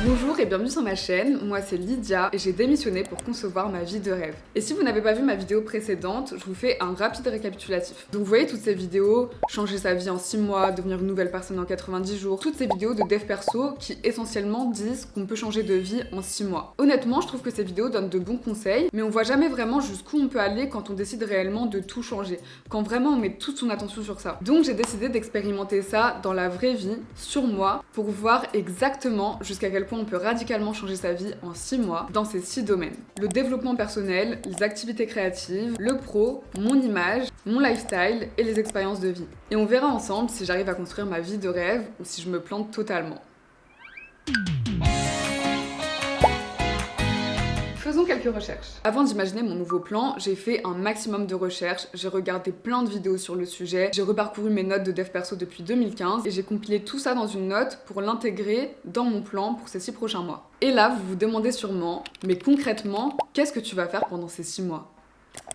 Bonjour et bienvenue sur ma chaîne, moi c'est Lydia et j'ai démissionné pour concevoir ma vie de rêve. Et si vous n'avez pas vu ma vidéo précédente, je vous fais un rapide récapitulatif. Donc vous voyez toutes ces vidéos, changer sa vie en 6 mois, devenir une nouvelle personne en 90 jours, toutes ces vidéos de dev perso qui essentiellement disent qu'on peut changer de vie en 6 mois. Honnêtement, je trouve que ces vidéos donnent de bons conseils, mais on voit jamais vraiment jusqu'où on peut aller quand on décide réellement de tout changer, quand vraiment on met toute son attention sur ça. Donc j'ai décidé d'expérimenter ça dans la vraie vie, sur moi, pour voir exactement jusqu'à quel point on peut radicalement changer sa vie en 6 mois dans ces 6 domaines. Le développement personnel, les activités créatives, le pro, mon image, mon lifestyle et les expériences de vie. Et on verra ensemble si j'arrive à construire ma vie de rêve ou si je me plante totalement. Faisons quelques recherches. Avant d'imaginer mon nouveau plan, j'ai fait un maximum de recherches, j'ai regardé plein de vidéos sur le sujet, j'ai reparcouru mes notes de dev perso depuis 2015 et j'ai compilé tout ça dans une note pour l'intégrer dans mon plan pour ces 6 prochains mois. Et là, vous vous demandez sûrement, mais concrètement, qu'est-ce que tu vas faire pendant ces 6 mois ?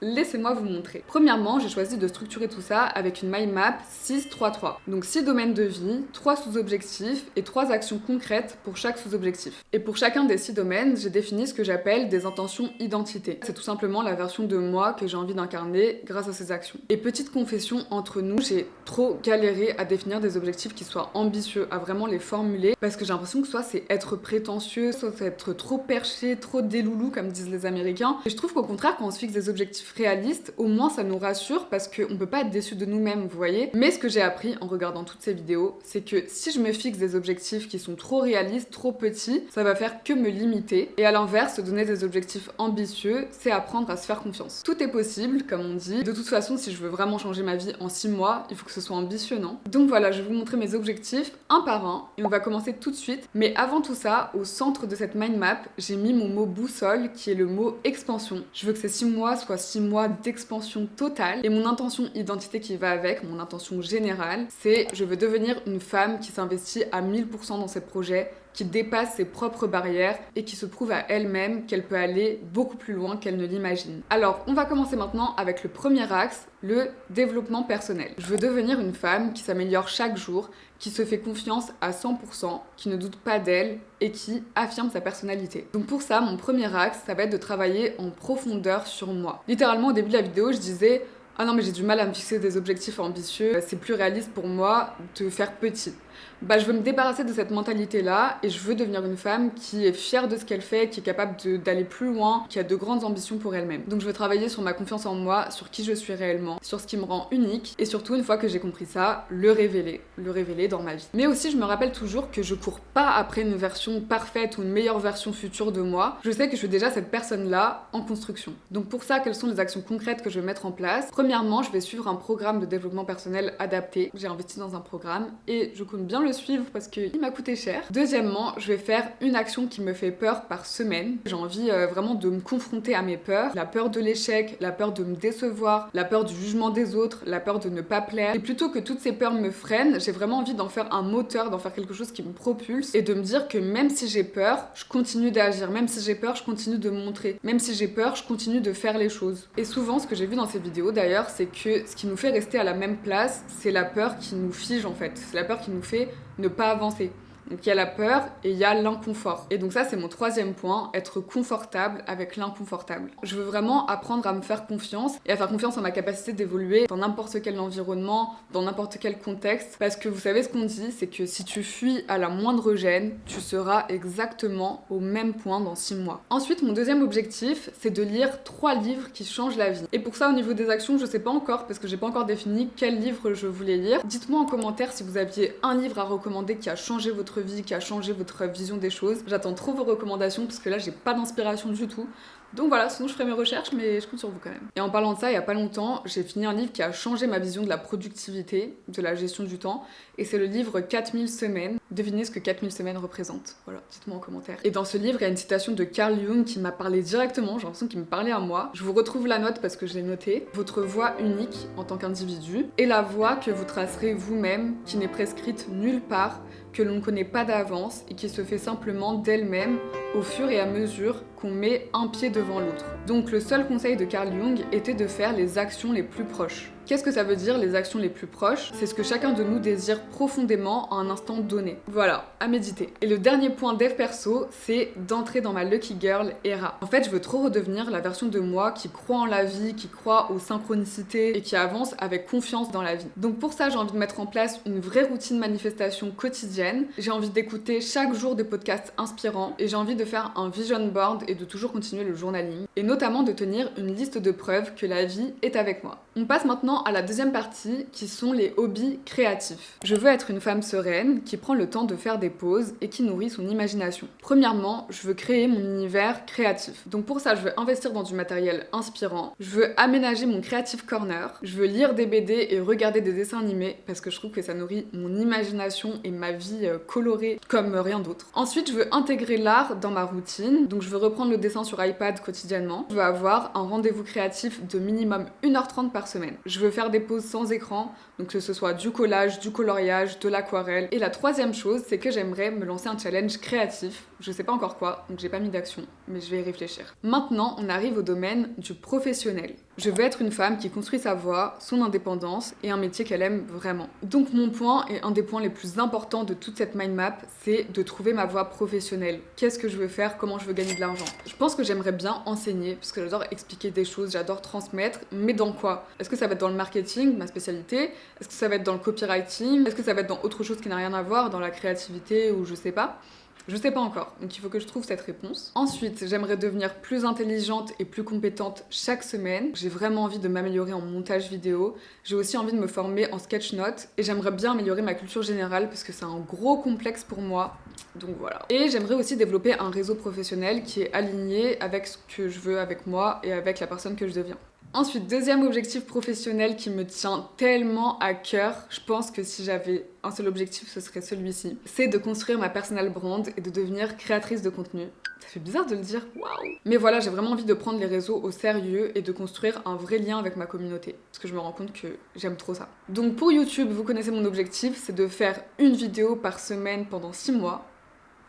Laissez-moi vous montrer. Premièrement, j'ai choisi de structurer tout ça avec une mind map 6-3-3. Donc 6 domaines de vie, 3 sous-objectifs et 3 actions concrètes pour chaque sous-objectif. Et pour chacun des 6 domaines, j'ai défini ce que j'appelle des intentions identité. C'est tout simplement la version de moi que j'ai envie d'incarner grâce à ces actions. Et petite confession entre nous, j'ai trop galéré à définir des objectifs qui soient ambitieux, à vraiment les formuler, parce que j'ai l'impression que soit c'est être prétentieux, soit c'est être trop perché, trop déloulou comme disent les Américains. Et je trouve qu'au contraire, quand on se fixe des objectifs réalistes, au moins ça nous rassure parce qu'on peut pas être déçu de nous-mêmes, vous voyez. Mais ce que j'ai appris en regardant toutes ces vidéos, c'est que si je me fixe des objectifs qui sont trop réalistes, trop petits, ça va faire que me limiter. Et à l'inverse, se donner des objectifs ambitieux, c'est apprendre à se faire confiance. Tout est possible, comme on dit. De toute façon, si je veux vraiment changer ma vie en 6 mois, il faut que ce soit ambitieux, non ? Donc voilà, je vais vous montrer mes objectifs un par un et on va commencer tout de suite. Mais avant tout ça, au centre de cette mind map, j'ai mis mon mot boussole qui est le mot expansion. Je veux que ces 6 mois soient 6 mois d'expansion totale. Et mon intention identité qui va avec, mon intention générale, c'est je veux devenir une femme qui s'investit à 1000% dans ses projets, qui dépasse ses propres barrières et qui se prouve à elle-même qu'elle peut aller beaucoup plus loin qu'elle ne l'imagine. Alors, on va commencer maintenant avec le premier axe, le développement personnel. Je veux devenir une femme qui s'améliore chaque jour, qui se fait confiance à 100%, qui ne doute pas d'elle et qui affirme sa personnalité. Donc pour ça, mon premier axe, ça va être de travailler en profondeur sur moi. Littéralement, au début de la vidéo, je disais « Ah non, mais j'ai du mal à me fixer des objectifs ambitieux, c'est plus réaliste pour moi de faire petit ». Je veux me débarrasser de cette mentalité-là et je veux devenir une femme qui est fière de ce qu'elle fait, qui est capable d'aller plus loin, qui a de grandes ambitions pour elle-même. Donc je veux travailler sur ma confiance en moi, sur qui je suis réellement, sur ce qui me rend unique et surtout, une fois que j'ai compris ça, le révéler dans ma vie. Mais aussi, je me rappelle toujours que je cours pas après une version parfaite ou une meilleure version future de moi. Je sais que je suis déjà cette personne-là en construction. Donc pour ça, quelles sont les actions concrètes que je vais mettre en place ? Premièrement, je vais suivre un programme de développement personnel adapté. J'ai investi dans un programme et je compte bien le suivre parce qu'il m'a coûté cher. Deuxièmement, je vais faire une action qui me fait peur par semaine. J'ai envie vraiment de me confronter à mes peurs. La peur de l'échec, la peur de me décevoir, la peur du jugement des autres, la peur de ne pas plaire. Et plutôt que toutes ces peurs me freinent, j'ai vraiment envie d'en faire un moteur, d'en faire quelque chose qui me propulse et de me dire que même si j'ai peur, je continue d'agir. Même si j'ai peur, je continue de me montrer. Même si j'ai peur, je continue de faire les choses. Et souvent, ce que j'ai vu dans ces vidéos d'ailleurs, c'est que ce qui nous fait rester à la même place, c'est la peur qui nous fige en fait. C'est la peur qui nous fait ne pas avancer. Donc il y a la peur et il y a l'inconfort. Et donc ça c'est mon troisième point, être confortable avec l'inconfortable. Je veux vraiment apprendre à me faire confiance et à faire confiance en ma capacité d'évoluer dans n'importe quel environnement, dans n'importe quel contexte. Parce que vous savez ce qu'on dit, c'est que si tu fuis à la moindre gêne, tu seras exactement au même point dans 6 mois. Ensuite, mon deuxième objectif, c'est de lire 3 livres qui changent la vie. Et pour ça, au niveau des actions, je sais pas encore, parce que j'ai pas encore défini quel livre je voulais lire. Dites-moi en commentaire si vous aviez un livre à recommander qui a changé votre vie, qui a changé votre vision des choses. J'attends trop vos recommandations parce que là j'ai pas d'inspiration du tout. Donc voilà, sinon je ferai mes recherches, mais je compte sur vous quand même. Et en parlant de ça, il y a pas longtemps, j'ai fini un livre qui a changé ma vision de la productivité, de la gestion du temps, et c'est le livre 4000 semaines. Devinez ce que 4000 semaines représentent. Voilà, dites-moi en commentaire. Et dans ce livre, il y a une citation de Carl Jung qui m'a parlé directement, j'ai l'impression qu'il me parlait à moi. Je vous retrouve la note parce que je l'ai notée. Votre voie unique en tant qu'individu est la voie que vous tracerez vous-même, qui n'est prescrite nulle part, que l'on ne connaît pas d'avance et qui se fait simplement d'elle-même au fur et à mesure qu'on met un pied devant l'autre. Donc le seul conseil de Carl Jung était de faire les actions les plus proches. Qu'est-ce que ça veut dire les actions les plus proches? C'est ce que chacun de nous désire profondément à un instant donné. Voilà, à méditer. Et le dernier point dev perso, c'est d'entrer dans ma Lucky Girl era. En fait, je veux trop redevenir la version de moi qui croit en la vie, qui croit aux synchronicités et qui avance avec confiance dans la vie. Donc pour ça, j'ai envie de mettre en place une vraie routine manifestation quotidienne. J'ai envie d'écouter chaque jour des podcasts inspirants et j'ai envie de faire un vision board et de toujours continuer le journaling et notamment de tenir une liste de preuves que la vie est avec moi. On passe maintenant à la deuxième partie qui sont les hobbies créatifs. Je veux être une femme sereine qui prend le temps de faire des pauses et qui nourrit son imagination. Premièrement, je veux créer mon univers créatif. Donc pour ça, je veux investir dans du matériel inspirant, je veux aménager mon creative corner, je veux lire des BD et regarder des dessins animés parce que je trouve que ça nourrit mon imagination et ma vie colorée comme rien d'autre. Ensuite, je veux intégrer l'art dans ma routine, donc je veux reprendre le dessin sur iPad quotidiennement. Je veux avoir un rendez-vous créatif de minimum 1h30 par semaine. Je veux faire des pauses sans écran, donc que ce soit du collage, du coloriage, de l'aquarelle. Et la troisième chose, c'est que j'aimerais me lancer un challenge créatif. Je sais pas encore quoi, donc j'ai pas mis d'action, mais je vais y réfléchir. Maintenant, on arrive au domaine du professionnel. Je veux être une femme qui construit sa voix, son indépendance et un métier qu'elle aime vraiment. Donc mon point, et un des points les plus importants de toute cette mind map, c'est de trouver ma voie professionnelle. Qu'est-ce que je veux faire? Comment je veux gagner de l'argent? Je pense que j'aimerais bien enseigner, parce que j'adore expliquer des choses, j'adore transmettre, mais dans quoi? Est-ce que ça va être dans le marketing, ma spécialité? Est-ce que ça va être dans le copywriting? Est-ce que ça va être dans autre chose qui n'a rien à voir, dans la créativité ou je sais pas? Je sais pas encore, donc il faut que je trouve cette réponse. Ensuite, j'aimerais devenir plus intelligente et plus compétente chaque semaine. J'ai vraiment envie de m'améliorer en montage vidéo. J'ai aussi envie de me former en sketch note et j'aimerais bien améliorer ma culture générale parce que c'est un gros complexe pour moi. Donc voilà. Et j'aimerais aussi développer un réseau professionnel qui est aligné avec ce que je veux avec moi et avec la personne que je deviens. Ensuite, deuxième objectif professionnel qui me tient tellement à cœur, je pense que si j'avais un seul objectif, ce serait celui-ci, c'est de construire ma personal brand et de devenir créatrice de contenu. Ça fait bizarre de le dire, waouh! Mais voilà, j'ai vraiment envie de prendre les réseaux au sérieux et de construire un vrai lien avec ma communauté, parce que je me rends compte que j'aime trop ça. Donc pour YouTube, vous connaissez mon objectif, c'est de faire une vidéo par semaine pendant 6 mois.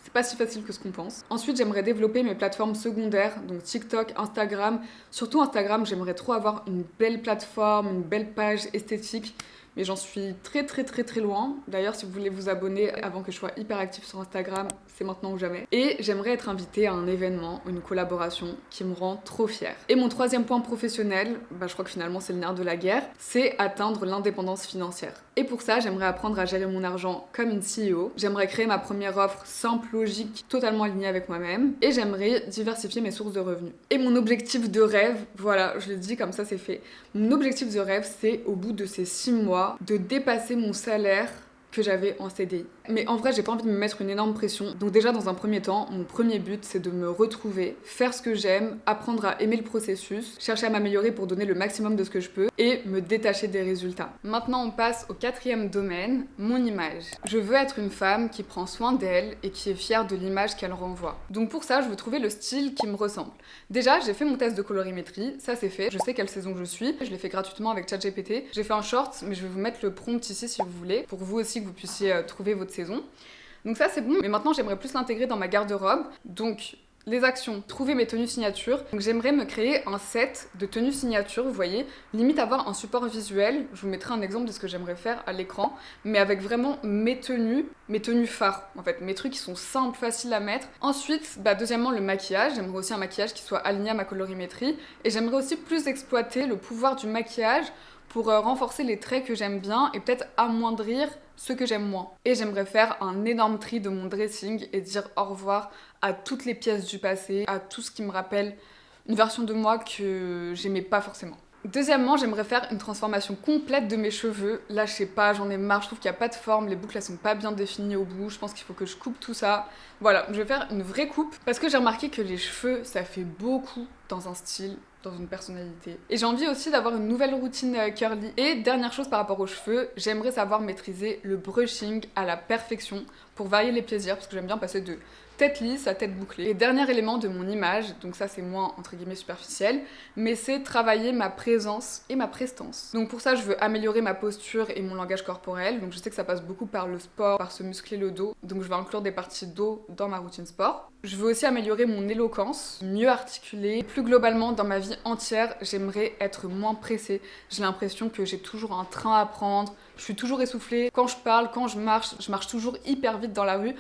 C'est pas si facile que ce qu'on pense. Ensuite, j'aimerais développer mes plateformes secondaires, donc TikTok, Instagram. Surtout Instagram, j'aimerais trop avoir une belle plateforme, une belle page esthétique. Mais j'en suis très loin. D'ailleurs, si vous voulez vous abonner avant que je sois hyper active sur Instagram, c'est maintenant ou jamais. Et j'aimerais être invitée à un événement, une collaboration qui me rend trop fière. Et mon troisième point professionnel, je crois que finalement c'est le nerf de la guerre, c'est atteindre l'indépendance financière. Et pour ça, j'aimerais apprendre à gérer mon argent comme une CEO. J'aimerais créer ma première offre simple, logique, totalement alignée avec moi-même. Et j'aimerais diversifier mes sources de revenus. Et mon objectif de rêve, voilà, je le dis comme ça c'est fait. Mon objectif de rêve, c'est au bout de ces 6 mois, de dépasser mon salaire que j'avais en CDI. Mais en vrai, j'ai pas envie de me mettre une énorme pression. Donc déjà, dans un premier temps, mon premier but, c'est de me retrouver, faire ce que j'aime, apprendre à aimer le processus, chercher à m'améliorer pour donner le maximum de ce que je peux et me détacher des résultats. Maintenant, on passe au quatrième domaine, mon image. Je veux être une femme qui prend soin d'elle et qui est fière de l'image qu'elle renvoie. Donc pour ça, je veux trouver le style qui me ressemble. Déjà, j'ai fait mon test de colorimétrie, ça c'est fait. Je sais quelle saison je suis. Je l'ai fait gratuitement avec ChatGPT. J'ai fait un short, mais je vais vous mettre le prompt ici si vous voulez, pour vous aussi que vous puissiez trouver votre saison. Donc ça c'est bon, mais maintenant j'aimerais plus l'intégrer dans ma garde-robe. Donc les actions, trouver mes tenues signature. Donc j'aimerais me créer un set de tenues signature, vous voyez, limite avoir un support visuel. Je vous mettrai un exemple de ce que j'aimerais faire à l'écran, mais avec vraiment mes tenues phares, en fait, mes trucs qui sont simples, faciles à mettre. Ensuite, deuxièmement, le maquillage. J'aimerais aussi un maquillage qui soit aligné à ma colorimétrie. Et j'aimerais aussi plus exploiter le pouvoir du maquillage pour renforcer les traits que j'aime bien et peut-être amoindrir ceux que j'aime moins. Et j'aimerais faire un énorme tri de mon dressing et dire au revoir à toutes les pièces du passé, à tout ce qui me rappelle une version de moi que j'aimais pas forcément. Deuxièmement, j'aimerais faire une transformation complète de mes cheveux. Là, je sais pas, j'en ai marre, je trouve qu'il n'y a pas de forme, les boucles elles sont pas bien définies au bout, je pense qu'il faut que je coupe tout ça. Voilà, je vais faire une vraie coupe parce que j'ai remarqué que les cheveux, ça fait beaucoup dans un style, dans une personnalité. Et j'ai envie aussi d'avoir une nouvelle routine curly. Et dernière chose par rapport aux cheveux, j'aimerais savoir maîtriser le brushing à la perfection pour varier les plaisirs parce que j'aime bien passer de tête lisse à tête bouclée. Et dernier élément de mon image, donc ça c'est moins entre guillemets superficiel, mais c'est travailler ma présence et ma prestance. Donc pour ça je veux améliorer ma posture et mon langage corporel, donc je sais que ça passe beaucoup par le sport, par se muscler le dos, donc je vais inclure des parties dos dans ma routine sport. Je veux aussi améliorer mon éloquence, mieux articuler. Plus globalement dans ma vie entière, j'aimerais être moins pressée. J'ai l'impression que j'ai toujours un train à prendre, je suis toujours essoufflée. Quand je parle, quand je marche toujours hyper vite dans la rue.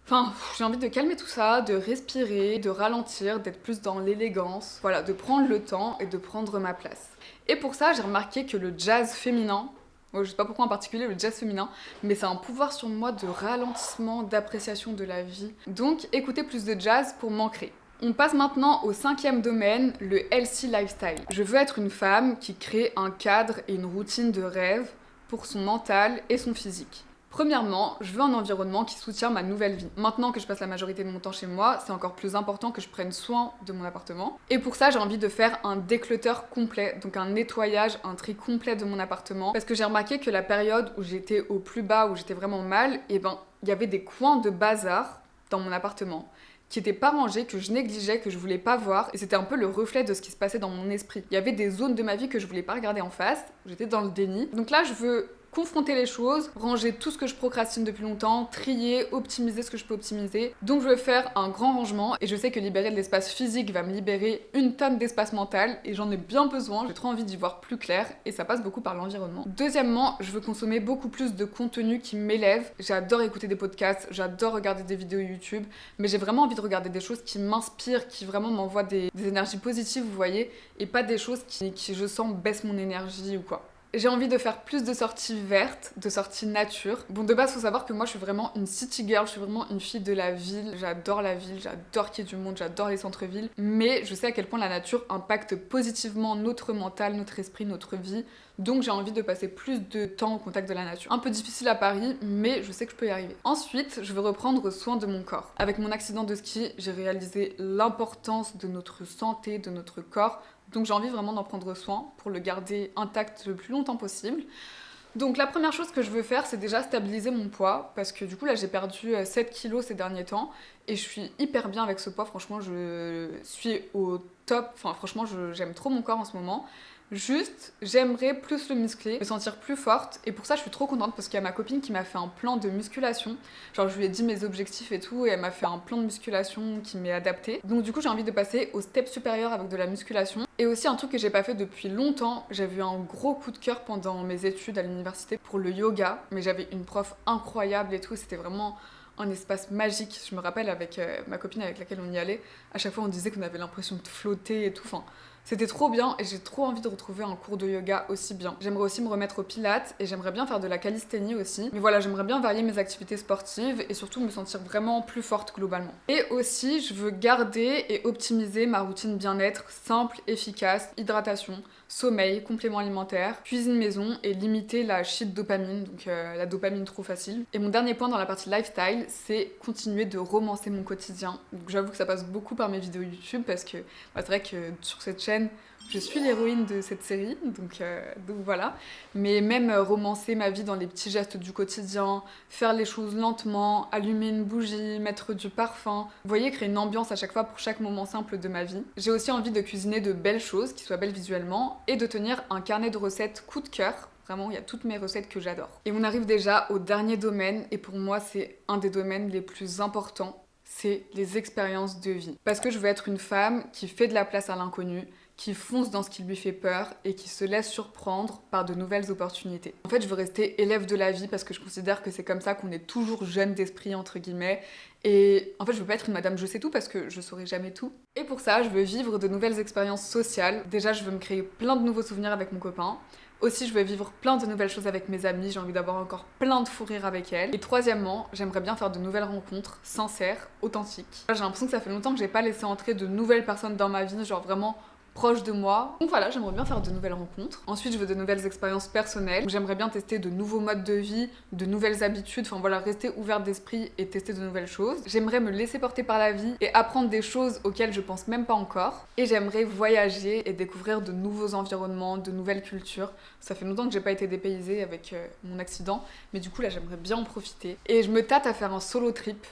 Enfin, j'ai envie de calmer tout ça, de respirer, de ralentir, d'être plus dans l'élégance, voilà, de prendre le temps et de prendre ma place. Et pour ça, j'ai remarqué que le jazz féminin, je sais pas pourquoi en particulier le jazz féminin, mais ça a un pouvoir sur moi de ralentissement, d'appréciation de la vie. Donc, écoutez plus de jazz pour m'ancrer. On passe maintenant au 5e domaine, le healthy lifestyle. Je veux être une femme qui crée un cadre et une routine de rêve pour son mental et son physique. Premièrement, je veux un environnement qui soutient ma nouvelle vie. Maintenant que je passe la majorité de mon temps chez moi, c'est encore plus important que je prenne soin de mon appartement. Et pour ça, j'ai envie de faire un déclutter complet, donc un nettoyage, un tri complet de mon appartement. Parce que j'ai remarqué que la période où j'étais au plus bas, où j'étais vraiment mal, il y avait des coins de bazar dans mon appartement qui étaient pas rangés, que je négligeais, que je voulais pas voir, et c'était un peu le reflet de ce qui se passait dans mon esprit. Il y avait des zones de ma vie que je voulais pas regarder en face, j'étais dans le déni. Donc là, je veux confronter les choses, ranger tout ce que je procrastine depuis longtemps, trier, optimiser ce que je peux optimiser. Donc je veux faire un grand rangement et je sais que libérer de l'espace physique va me libérer une tonne d'espace mental et j'en ai bien besoin, j'ai trop envie d'y voir plus clair et ça passe beaucoup par l'environnement. Deuxièmement, je veux consommer beaucoup plus de contenu qui m'élève. J'adore écouter des podcasts, j'adore regarder des vidéos YouTube, mais j'ai vraiment envie de regarder des choses qui m'inspirent, qui vraiment m'envoient des énergies positives, vous voyez, et pas des choses qui je sens baissent mon énergie ou quoi. J'ai envie de faire plus de sorties vertes, de sorties nature. Bon, de base, faut savoir que moi, je suis vraiment une city girl, je suis vraiment une fille de la ville. J'adore la ville, j'adore qu'il y ait du monde, j'adore les centres-villes. Mais je sais à quel point la nature impacte positivement notre mental, notre esprit, notre vie. Donc j'ai envie de passer plus de temps au contact de la nature. Un peu difficile à Paris, mais je sais que je peux y arriver. Ensuite, je veux reprendre soin de mon corps. Avec mon accident de ski, j'ai réalisé l'importance de notre santé, de notre corps. Donc j'ai envie vraiment d'en prendre soin pour le garder intact le plus longtemps possible. Donc la première chose que je veux faire, c'est déjà stabiliser mon poids, parce que du coup là j'ai perdu 7 kilos ces derniers temps, et je suis hyper bien avec ce poids, franchement je suis au top, enfin franchement j'aime trop mon corps en ce moment. Juste, j'aimerais plus le muscler, me sentir plus forte, et pour ça je suis trop contente parce qu'il y a ma copine qui m'a fait un plan de musculation. Genre je lui ai dit mes objectifs et tout, et elle m'a fait un plan de musculation qui m'est adapté. Donc du coup j'ai envie de passer au step supérieur avec de la musculation. Et aussi un truc que j'ai pas fait depuis longtemps, j'avais eu un gros coup de cœur pendant mes études à l'université pour le yoga, mais j'avais une prof incroyable et tout, c'était vraiment un espace magique. Je me rappelle avec ma copine avec laquelle on y allait, à chaque fois on disait qu'on avait l'impression de flotter et tout, enfin c'était trop bien et j'ai trop envie de retrouver un cours de yoga aussi bien. J'aimerais aussi me remettre au pilates et j'aimerais bien faire de la calisthénie aussi. Mais voilà, j'aimerais bien varier mes activités sportives et surtout me sentir vraiment plus forte globalement. Et aussi, je veux garder et optimiser ma routine bien-être simple, efficace, hydratation, sommeil, compléments alimentaires, cuisine maison et limiter la shit dopamine, donc la dopamine trop facile. Et mon dernier point dans la partie lifestyle, c'est continuer de romancer mon quotidien. Donc j'avoue que ça passe beaucoup par mes vidéos YouTube parce que c'est vrai que sur cette chaîne, je suis l'héroïne de cette série, donc voilà. Mais même romancer ma vie dans les petits gestes du quotidien, faire les choses lentement, allumer une bougie, mettre du parfum. Vous voyez, créer une ambiance à chaque fois pour chaque moment simple de ma vie. J'ai aussi envie de cuisiner de belles choses, qui soient belles visuellement, et de tenir un carnet de recettes coup de cœur. Vraiment, il y a toutes mes recettes que j'adore. Et on arrive déjà au dernier domaine, et pour moi, c'est un des domaines les plus importants. C'est les expériences de vie. Parce que je veux être une femme qui fait de la place à l'inconnu, qui fonce dans ce qui lui fait peur et qui se laisse surprendre par de nouvelles opportunités. En fait, je veux rester élève de la vie parce que je considère que c'est comme ça qu'on est toujours jeune d'esprit, entre guillemets. Et en fait, je veux pas être une madame je sais tout parce que je saurai jamais tout. Et pour ça, je veux vivre de nouvelles expériences sociales. Déjà, je veux me créer plein de nouveaux souvenirs avec mon copain. Aussi, je veux vivre plein de nouvelles choses avec mes amis, j'ai envie d'avoir encore plein de fous rires avec elles. Et troisièmement, j'aimerais bien faire de nouvelles rencontres sincères, authentiques. J'ai l'impression que ça fait longtemps que j'ai pas laissé entrer de nouvelles personnes dans ma vie, genre vraiment proche de moi. Donc voilà, j'aimerais bien faire de nouvelles rencontres. Ensuite, je veux de nouvelles expériences personnelles. J'aimerais bien tester de nouveaux modes de vie, de nouvelles habitudes, enfin voilà, rester ouverte d'esprit et tester de nouvelles choses. J'aimerais me laisser porter par la vie et apprendre des choses auxquelles je pense même pas encore. Et j'aimerais voyager et découvrir de nouveaux environnements, de nouvelles cultures. Ça fait longtemps que j'ai pas été dépaysée avec mon accident, mais du coup là, j'aimerais bien en profiter. Et je me tâte à faire un solo trip.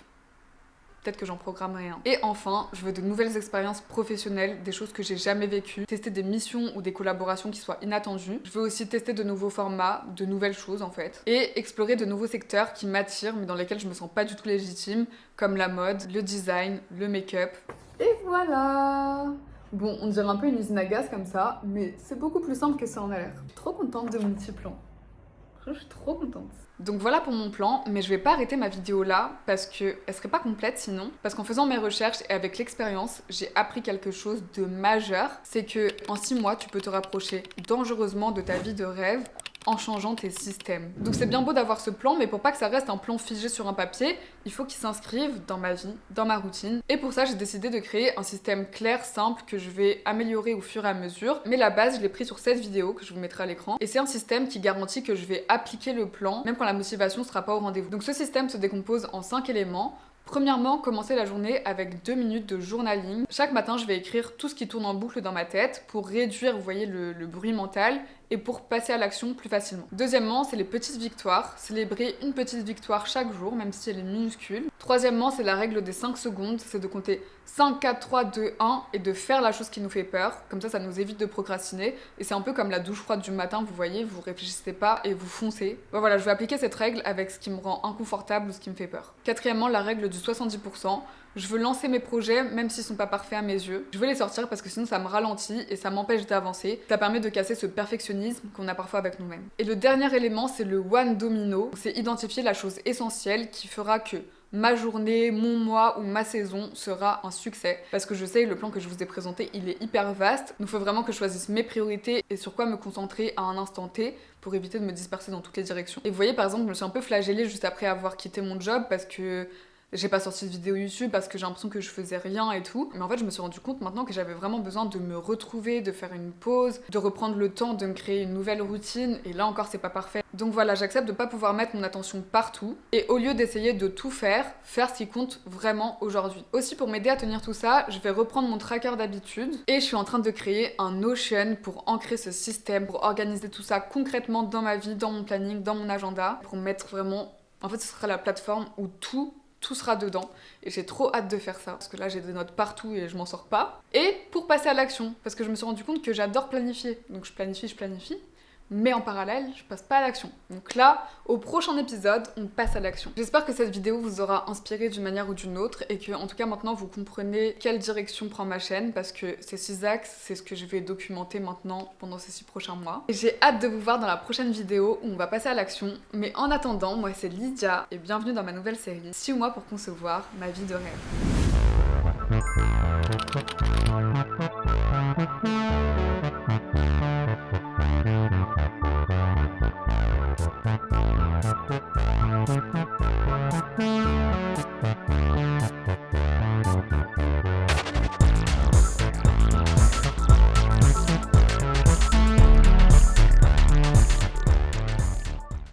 peut-être que j'en programmerai un. Et enfin, je veux de nouvelles expériences professionnelles, des choses que j'ai jamais vécues, tester des missions ou des collaborations qui soient inattendues. Je veux aussi tester de nouveaux formats, de nouvelles choses en fait, et explorer de nouveaux secteurs qui m'attirent mais dans lesquels je me sens pas du tout légitime, comme la mode, le design, le make-up. Et voilà! Bon, on dirait un peu une usine à gaz comme ça, mais c'est beaucoup plus simple que ça en a l'air. Je suis trop contente de mon petit plan. Je suis trop contente. Donc voilà pour mon plan, mais je vais pas arrêter ma vidéo là parce que elle serait pas complète sinon. Parce qu'en faisant mes recherches et avec l'expérience, j'ai appris quelque chose de majeur. C'est que en 6 mois, tu peux te rapprocher dangereusement de ta vie de rêve en changeant tes systèmes. Donc c'est bien beau d'avoir ce plan, mais pour pas que ça reste un plan figé sur un papier, il faut qu'il s'inscrive dans ma vie, dans ma routine. Et pour ça, j'ai décidé de créer un système clair, simple, que je vais améliorer au fur et à mesure. Mais la base, je l'ai pris sur cette vidéo que je vous mettrai à l'écran. Et c'est un système qui garantit que je vais appliquer le plan, même quand la motivation sera pas au rendez-vous. Donc ce système se décompose en 5 éléments. Premièrement, commencer la journée avec 2 minutes de journaling. Chaque matin, je vais écrire tout ce qui tourne en boucle dans ma tête pour réduire, vous voyez, le bruit mental et pour passer à l'action plus facilement. Deuxièmement, c'est les petites victoires. Célébrer une petite victoire chaque jour, même si elle est minuscule. Troisièmement, c'est la règle des 5 secondes. C'est de compter 5, 4, 3, 2, 1 et de faire la chose qui nous fait peur. Comme ça nous évite de procrastiner. Et c'est un peu comme la douche froide du matin, vous voyez, vous réfléchissez pas et vous foncez. Bon, voilà, je vais appliquer cette règle avec ce qui me rend inconfortable ou ce qui me fait peur. Quatrièmement, la règle du 70%. Je veux lancer mes projets, même s'ils sont pas parfaits à mes yeux. Je veux les sortir parce que sinon ça me ralentit et ça m'empêche d'avancer. Ça permet de casser ce perfectionnisme qu'on a parfois avec nous-mêmes. Et le dernier élément, c'est le one domino. C'est identifier la chose essentielle qui fera que ma journée, mon mois ou ma saison sera un succès. Parce que je sais que le plan que je vous ai présenté, il est hyper vaste. Il faut vraiment que je choisisse mes priorités et sur quoi me concentrer à un instant T pour éviter de me disperser dans toutes les directions. Et vous voyez, par exemple, je me suis un peu flagellée juste après avoir quitté mon job parce que j'ai pas sorti de vidéo YouTube parce que j'ai l'impression que je faisais rien et tout. Mais en fait, je me suis rendu compte maintenant que j'avais vraiment besoin de me retrouver, de faire une pause, de reprendre le temps de me créer une nouvelle routine. Et là encore, c'est pas parfait. Donc voilà, j'accepte de pas pouvoir mettre mon attention partout. Et au lieu d'essayer de tout faire ce qui compte vraiment aujourd'hui. Aussi, pour m'aider à tenir tout ça, je vais reprendre mon tracker d'habitude. Et je suis en train de créer un Notion pour ancrer ce système, pour organiser tout ça concrètement dans ma vie, dans mon planning, dans mon agenda. Pour mettre vraiment... En fait, ce sera la plateforme où tout sera dedans et j'ai trop hâte de faire ça parce que là j'ai des notes partout et je m'en sors pas. Et pour passer à l'action, parce que je me suis rendu compte que j'adore planifier, donc je planifie, mais en parallèle je passe pas à l'action. Donc là, au prochain épisode, on passe à l'action. J'espère que cette vidéo vous aura inspiré d'une manière ou d'une autre et que en tout cas maintenant vous comprenez quelle direction prend ma chaîne parce que ces 6 axes, c'est ce que je vais documenter maintenant pendant ces 6 prochains mois. Et j'ai hâte de vous voir dans la prochaine vidéo où on va passer à l'action. Mais en attendant, moi c'est Lydia et bienvenue dans ma nouvelle série 6 mois pour concevoir ma vie de rêve.